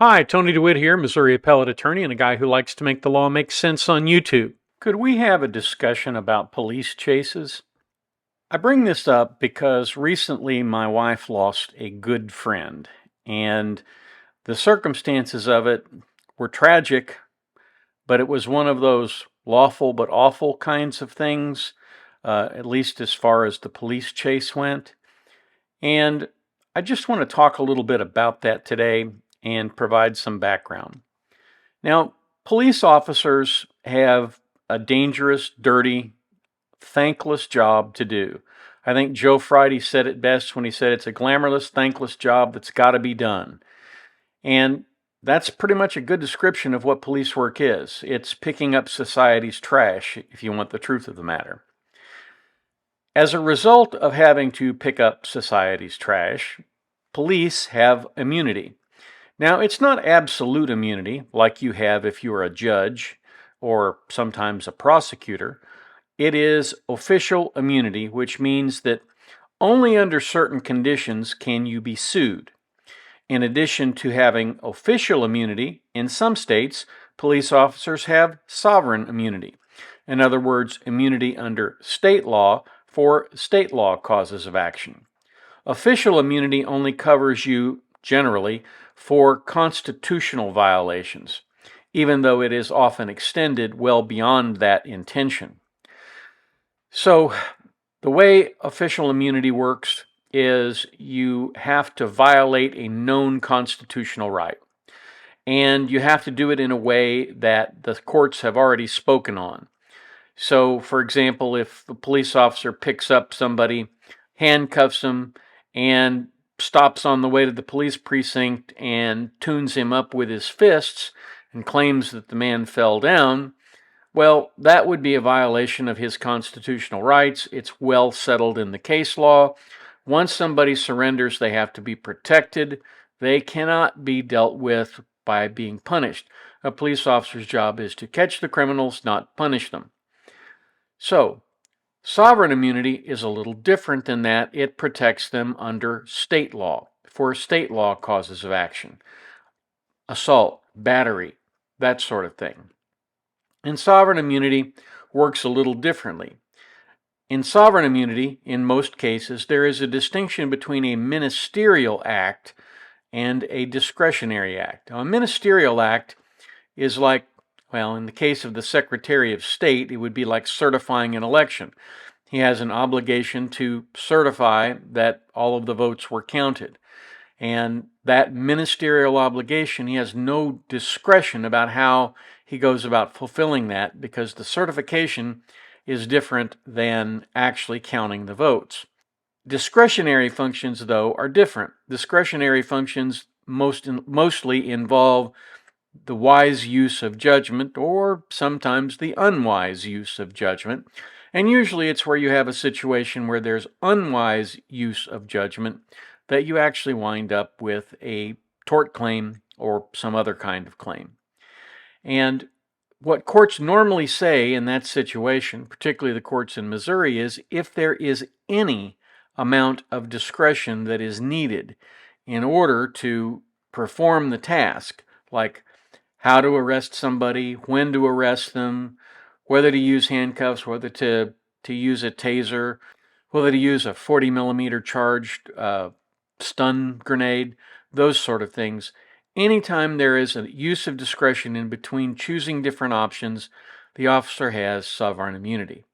Hi, Tony DeWitt here, Missouri appellate attorney and a guy who likes to make the law make sense on YouTube. Could we have a discussion about police chases? I bring this up because recently my wife lost a good friend, and the circumstances of it were tragic, but it was one of those lawful but awful kinds of things, at least as far as the police chase went. And I just want to talk a little bit about that today and provide some background. Now, police officers have a dangerous, dirty, thankless job to do. I think Joe Friday said it best when he said it's a glamorous, thankless job that's got to be done. And that's pretty much a good description of what police work is. It's picking up society's trash, if you want the truth of the matter. As a result of having to pick up society's trash, police have immunity. Now, it's not absolute immunity like you have if you are a judge or sometimes a prosecutor. It is official immunity, which means that only under certain conditions can you be sued. In addition to having official immunity, in some states, police officers have sovereign immunity. In other words, immunity under state law for state law causes of action. Official immunity only covers you, generally, for constitutional violations, even though it is often extended well beyond that intention. So, the way official immunity works is you have to violate a known constitutional right, and you have to do it in a way that the courts have already spoken on. So, for example, if the police officer picks up somebody, handcuffs them, and stops on the way to the police precinct and tunes him up with his fists and claims that the man fell down, well, that would be a violation of his constitutional rights. It's well settled in the case law. Once somebody surrenders, they have to be protected. They cannot be dealt with by being punished. A police officer's job is to catch the criminals, not punish them. So, sovereign immunity is a little different than that. It protects them under state law, for state law causes of action. Assault, battery, that sort of thing. And sovereign immunity works a little differently. In sovereign immunity, in most cases, there is a distinction between a ministerial act and a discretionary act. Now, a ministerial act is like, well, in the case of the Secretary of State, it would be like certifying an election. He has an obligation to certify that all of the votes were counted. And that ministerial obligation, he has no discretion about how he goes about fulfilling that because the certification is different than actually counting the votes. Discretionary functions, though, are different. Discretionary functions mostly involve the wise use of judgment or sometimes the unwise use of judgment. And usually it's where you have a situation where there's unwise use of judgment that you actually wind up with a tort claim or some other kind of claim. And what courts normally say in that situation, particularly the courts in Missouri, is if there is any amount of discretion that is needed in order to perform the task, like how to arrest somebody, when to arrest them, whether to use handcuffs, whether to use a taser, whether to use a 40 millimeter charged stun grenade, those sort of things. Anytime there is a use of discretion in between choosing different options, the officer has sovereign immunity.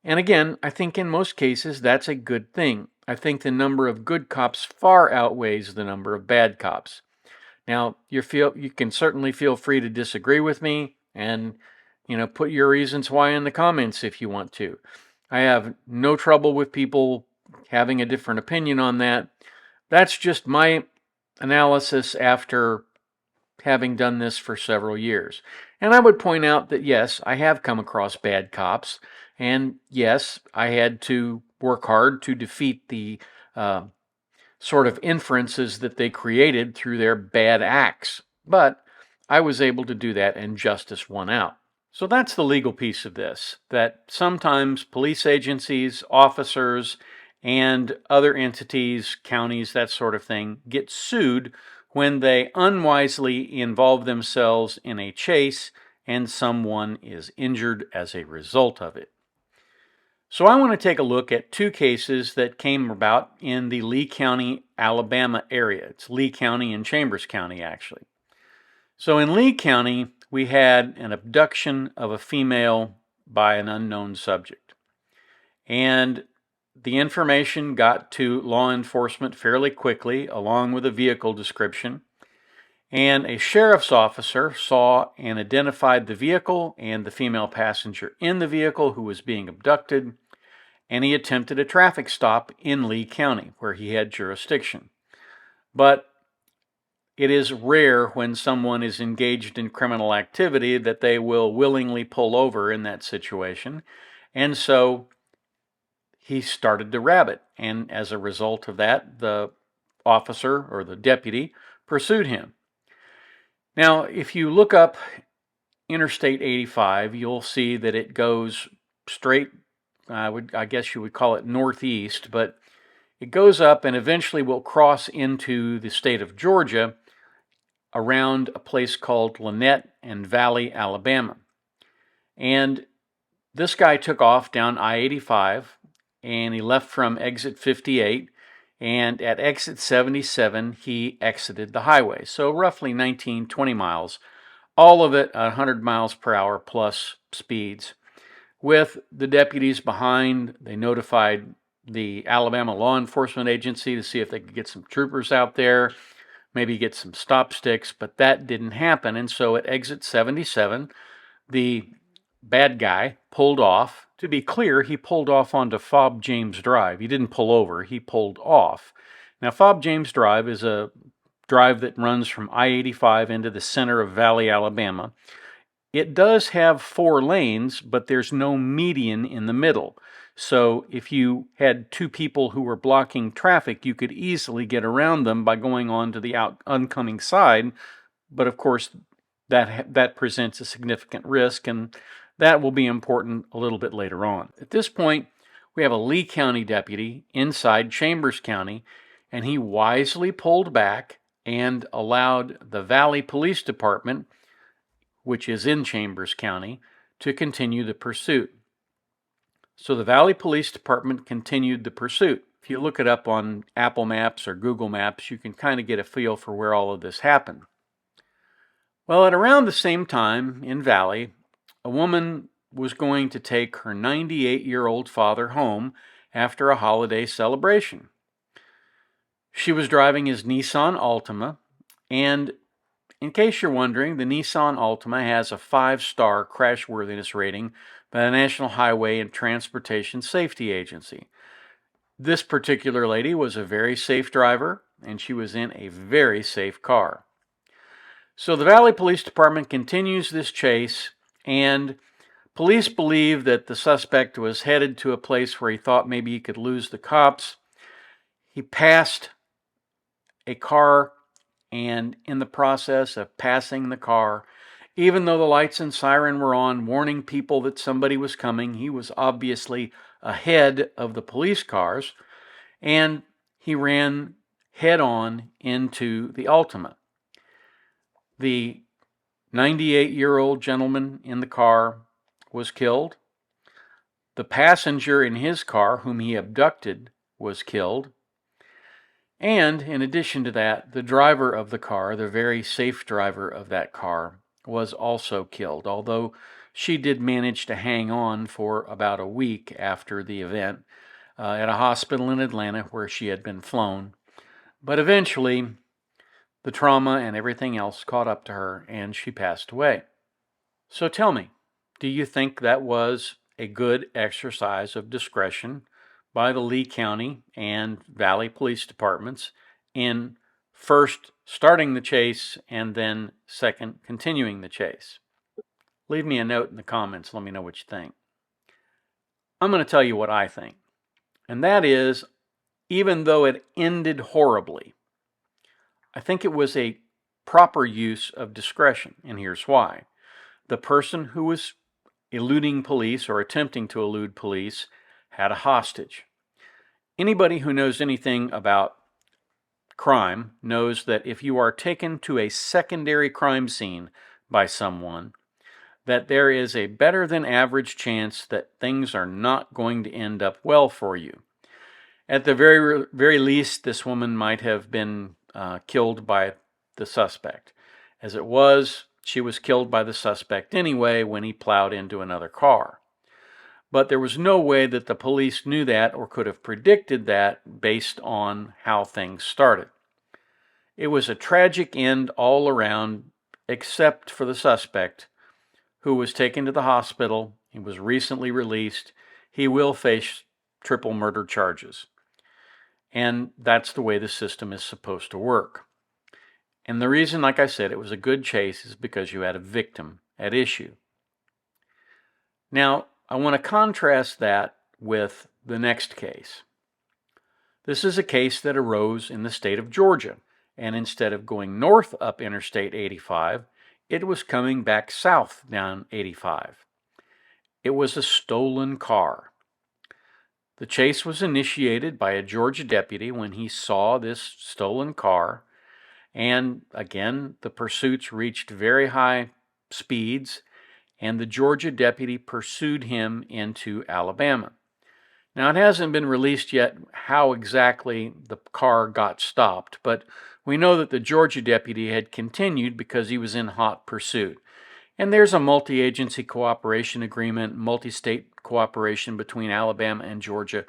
And again, I think in most cases that's a good thing. I think the number of good cops far outweighs the number of bad cops. Now, you can certainly feel free to disagree with me and, put your reasons why in the comments if you want to. I have no trouble with people having a different opinion on that. That's just my analysis after having done this for several years. And I would point out that, yes, I have come across bad cops, and yes, I had to work hard to defeat the sort of inferences that they created through their bad acts. But I was able to do that and justice won out. So that's the legal piece of this, that sometimes police agencies, officers, and other entities, counties, that sort of thing, get sued when they unwisely involve themselves in a chase and someone is injured as a result of it. So I want to take a look at two cases that came about in the Lee County, Alabama area. It's Lee County and Chambers County, actually. So in Lee County, we had an abduction of a female by an unknown subject. And the information got to law enforcement fairly quickly, along with a vehicle description. And a sheriff's officer saw and identified the vehicle and the female passenger in the vehicle who was being abducted, and he attempted a traffic stop in Lee County, where he had jurisdiction. But it is rare when someone is engaged in criminal activity that they will willingly pull over in that situation, and so he started to rabbit, and as a result of that, the officer or the deputy pursued him. Now, if you look up Interstate 85, you'll see that it goes straight, I guess you would call it northeast, but it goes up and eventually will cross into the state of Georgia around a place called Lynette and Valley, Alabama. And this guy took off down I-85, and he left from exit 58, and at exit 77, he exited the highway. So roughly 19, 20 miles, all of it 100 miles per hour plus speeds. With the deputies behind, they notified the Alabama Law Enforcement Agency to see if they could get some troopers out there, maybe get some stop sticks, but that didn't happen. And so at exit 77, the bad guy pulled off. To be clear, he pulled off onto Fob James Drive. He didn't pull over, he pulled off. Now, Fob James Drive is a drive that runs from I-85 into the center of Valley, Alabama. It does have 4 lanes, but there's no median in the middle. So if you had 2 people who were blocking traffic, you could easily get around them by going on to the oncoming side. But of course, that presents a significant risk, and that will be important a little bit later on. At this point, we have a Lee County deputy inside Chambers County, and he wisely pulled back and allowed the Valley Police Department, which is in Chambers County, to continue the pursuit. So the Valley Police Department continued the pursuit. If you look it up on Apple Maps or Google Maps, you can kind of get a feel for where all of this happened. Well, at around the same time in Valley, a woman was going to take her 98-year-old father home after a holiday celebration. She was driving his Nissan Altima, and in case you're wondering, the Nissan Altima has a 5-star crashworthiness rating by the National Highway and Transportation Safety Agency. This particular lady was a very safe driver, and she was in a very safe car. So the Valley Police Department continues this chase, and police believe that the suspect was headed to a place where he thought maybe he could lose the cops. He passed a car, and in the process of passing the car, even though the lights and siren were on, warning people that somebody was coming, he was obviously ahead of the police cars, and he ran head-on into the Altima. The 98-year-old gentleman in the car was killed. The passenger in his car, whom he abducted, was killed. And in addition to that, the driver of the car, the very safe driver of that car, was also killed, although she did manage to hang on for about a week after the event at a hospital in Atlanta where she had been flown. But eventually, the trauma and everything else caught up to her, and she passed away. So tell me, do you think that was a good exercise of discretion by the Lee County and Valley Police Departments in first starting the chase and then second continuing the chase? Leave me a note in the comments. Let me know what you think. I'm going to tell you what I think. And that is, even though it ended horribly, I think it was a proper use of discretion, and here's why. The person who was eluding police or attempting to elude police had a hostage. Anybody who knows anything about crime knows that if you are taken to a secondary crime scene by someone, that there is a better than average chance that things are not going to end up well for you. At the very least, this woman might have been killed by the suspect. As it was, she was killed by the suspect anyway when he plowed into another car. But there was no way that the police knew that or could have predicted that based on how things started. It was a tragic end all around, except for the suspect, who was taken to the hospital. He was recently released. He will face triple murder charges. And that's the way the system is supposed to work. And the reason, like I said, it was a good chase is because you had a victim at issue. Now, I want to contrast that with the next case. This is a case that arose in the state of Georgia, and instead of going north up Interstate 85, it was coming back south down 85. It was a stolen car. The chase was initiated by a Georgia deputy when he saw this stolen car, and again, the pursuits reached very high speeds, and the Georgia deputy pursued him into Alabama. Now, it hasn't been released yet how exactly the car got stopped, but we know that the Georgia deputy had continued because he was in hot pursuit. And there's a multi-agency cooperation agreement, multi-state cooperation between Alabama and Georgia,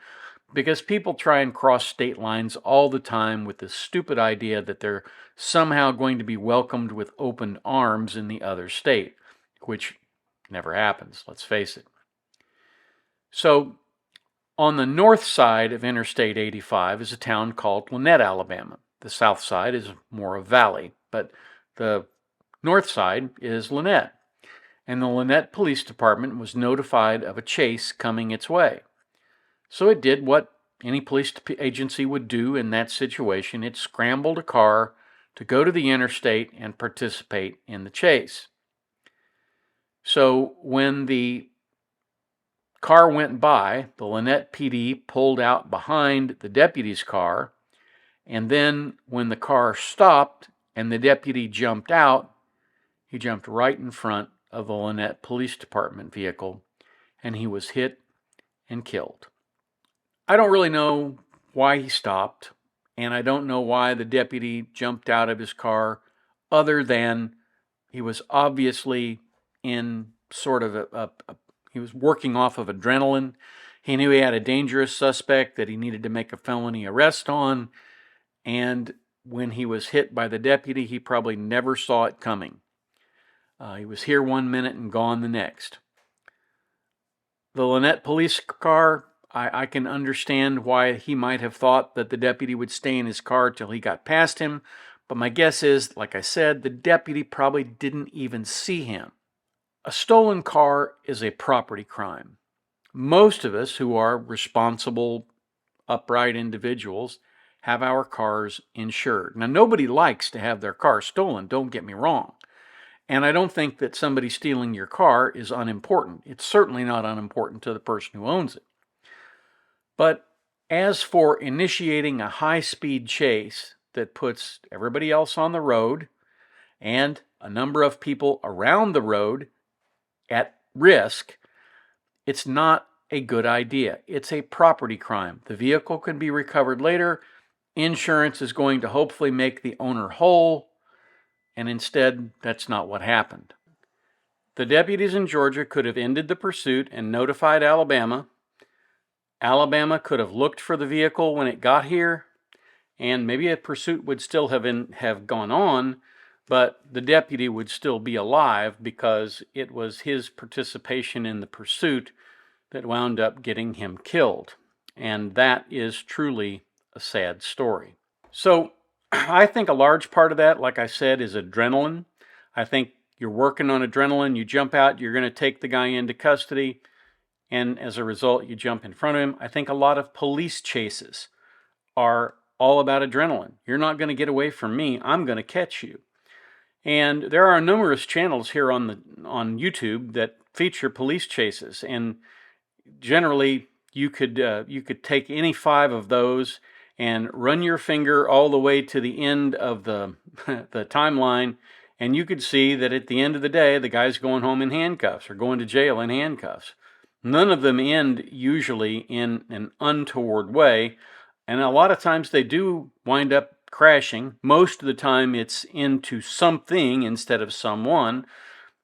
because people try and cross state lines all the time with this stupid idea that they're somehow going to be welcomed with open arms in the other state, which never happens, let's face it. So, on the north side of Interstate 85 is a town called Lynette, Alabama. The south side is more a valley, but the north side is Lynette. And the Lynette Police Department was notified of a chase coming its way. So it did what any police agency would do in that situation. It scrambled a car to go to the interstate and participate in the chase. So when the car went by, the Lynette PD pulled out behind the deputy's car, and then when the car stopped and the deputy jumped out, he jumped right in front of the Lynette Police Department vehicle, and he was hit and killed. I don't really know why he stopped, and I don't know why the deputy jumped out of his car, other than he was obviously in sort of he was working off of adrenaline. He knew he had a dangerous suspect that he needed to make a felony arrest on, and when he was hit by the deputy, he probably never saw it coming. He was here one minute and gone the next. The Lynette police car, I can understand why he might have thought that the deputy would stay in his car till he got past him, but my guess is, like I said, the deputy probably didn't even see him. A stolen car is a property crime. Most of us who are responsible, upright individuals have our cars insured. Now, nobody likes to have their car stolen, don't get me wrong. And I don't think that somebody stealing your car is unimportant. It's certainly not unimportant to the person who owns it. But as for initiating a high-speed chase that puts everybody else on the road and a number of people around the road at risk, it's not a good idea. It's a property crime. The vehicle can be recovered later. Insurance is going to hopefully make the owner whole, and instead, that's not what happened. The deputies in Georgia could have ended the pursuit and notified Alabama. Alabama could have looked for the vehicle when it got here, and maybe a pursuit would still have gone on, but the deputy would still be alive because it was his participation in the pursuit that wound up getting him killed. And that is truly a sad story. So I think a large part of that, like I said, is adrenaline. I think you're working on adrenaline, you jump out, you're going to take the guy into custody, and as a result, you jump in front of him. I think a lot of police chases are all about adrenaline. You're not going to get away from me, I'm going to catch you. And there are numerous channels here on YouTube that feature police chases, and generally you could take any 5 of those and run your finger all the way to the end of the, the timeline, and you could see that at the end of the day, the guy's going home in handcuffs or going to jail in handcuffs. None of them end usually in an untoward way, and a lot of times they do wind up crashing. Most of the time it's into something instead of someone,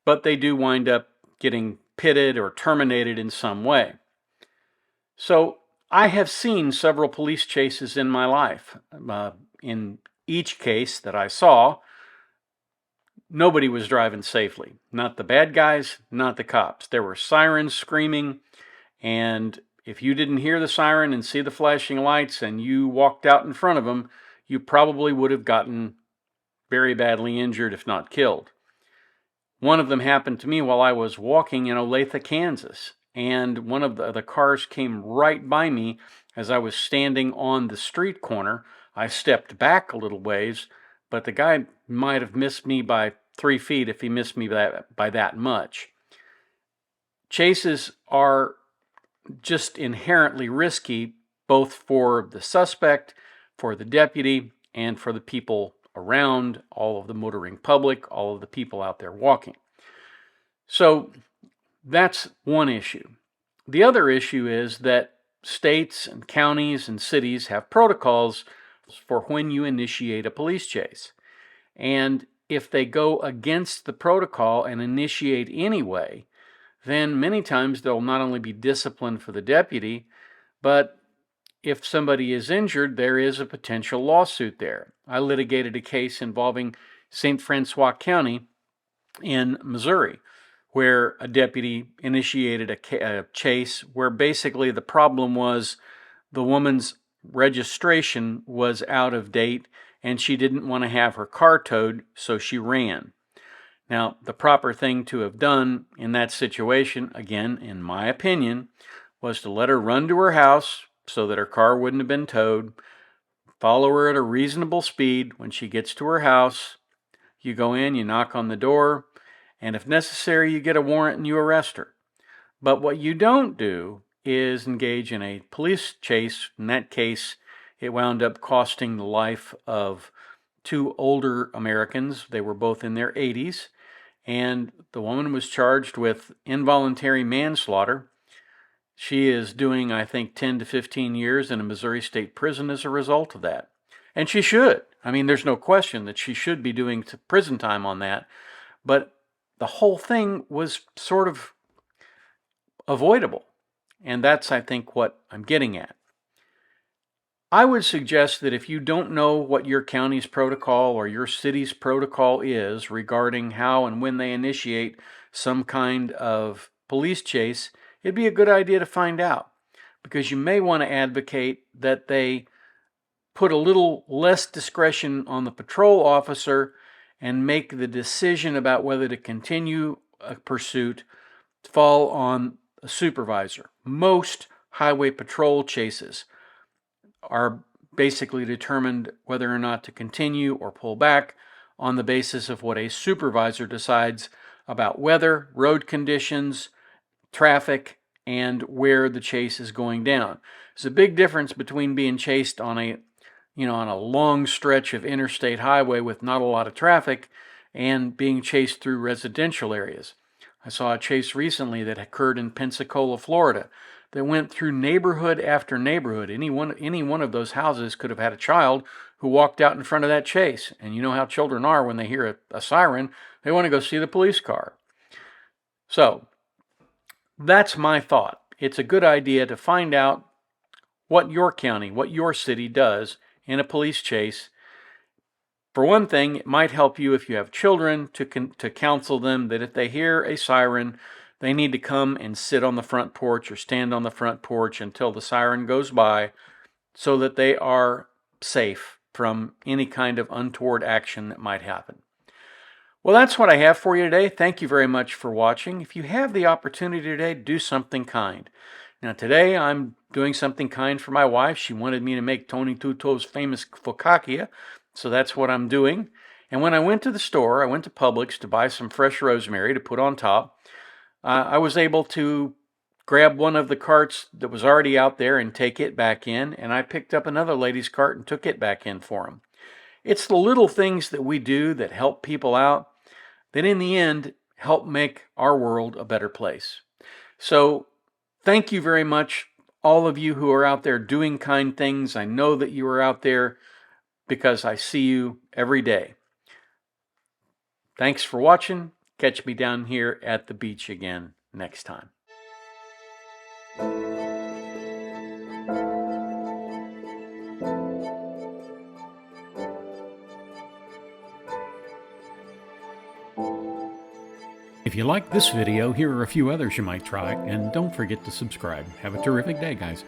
but they do wind up getting pitted or terminated in some way. So I have seen several police chases in my life. In each case that I saw, nobody was driving safely. Not the bad guys, not the cops. There were sirens screaming, and if you didn't hear the siren and see the flashing lights and you walked out in front of them, you probably would have gotten very badly injured, if not killed. One of them happened to me while I was walking in Olathe, Kansas, and one of the cars came right by me as I was standing on the street corner. I stepped back a little ways, but the guy might have missed me by 3 feet if he missed me by that much. Chases are just inherently risky, both for the suspect, for the deputy, and for the people around, all of the motoring public, all of the people out there walking. So that's one issue. The other issue is that states and counties and cities have protocols for when you initiate a police chase. And if they go against the protocol and initiate anyway, then many times they'll not only be disciplined for the deputy, but if somebody is injured, there is a potential lawsuit there. I litigated a case involving St. Francois County in Missouri, where a deputy initiated a chase where basically the problem was the woman's registration was out of date and she didn't want to have her car towed, so she ran. Now, the proper thing to have done in that situation, again, in my opinion, was to let her run to her house so that her car wouldn't have been towed, follow her at a reasonable speed. When she gets to her house, you go in, you knock on the door, and if necessary, you get a warrant and you arrest her. But what you don't do is engage in a police chase. In that case, it wound up costing the life of 2 older Americans. They were both in their 80s, and the woman was charged with involuntary manslaughter. She is doing, I think, 10 to 15 years in a Missouri State prison as a result of that. And she should. I mean, there's no question that she should be doing prison time on that. But the whole thing was sort of avoidable. And that's, I think, what I'm getting at. I would suggest that if you don't know what your county's protocol or your city's protocol is regarding how and when they initiate some kind of police chase, it'd be a good idea to find out, because you may want to advocate that they put a little less discretion on the patrol officer and make the decision about whether to continue a pursuit fall on a supervisor. Most highway patrol chases are basically determined whether or not to continue or pull back on the basis of what a supervisor decides about weather, road conditions, traffic, and where the chase is going down. There's a big difference between being chased on a long stretch of interstate highway with not a lot of traffic and being chased through residential areas. I saw a chase recently that occurred in Pensacola, Florida, that went through neighborhood after neighborhood. Any one of those houses could have had a child who walked out in front of that chase. And you know how children are when they hear a siren, they want to go see the police car. So that's my thought. It's a good idea to find out what your county, what your city does in a police chase. For one thing, it might help you if you have children to counsel them that if they hear a siren, they need to come and sit on the front porch or stand on the front porch until the siren goes by so that they are safe from any kind of untoward action that might happen. Well, that's what I have for you today. Thank you very much for watching. If you have the opportunity today, do something kind. Now, today I'm doing something kind for my wife. She wanted me to make Tony Tuto's famous focaccia, so that's what I'm doing. And when I went to the store, I went to Publix to buy some fresh rosemary to put on top. I was able to grab one of the carts that was already out there and take it back in, and I picked up another lady's cart and took it back in for them. It's the little things that we do that help people out that in the end help make our world a better place. So thank you very much, all of you who are out there doing kind things. I know that you are out there because I see you every day. Thanks for watching. Catch me down here at the beach again next time. If you like this video, here are a few others you might try, and don't forget to subscribe. Have a terrific day, guys.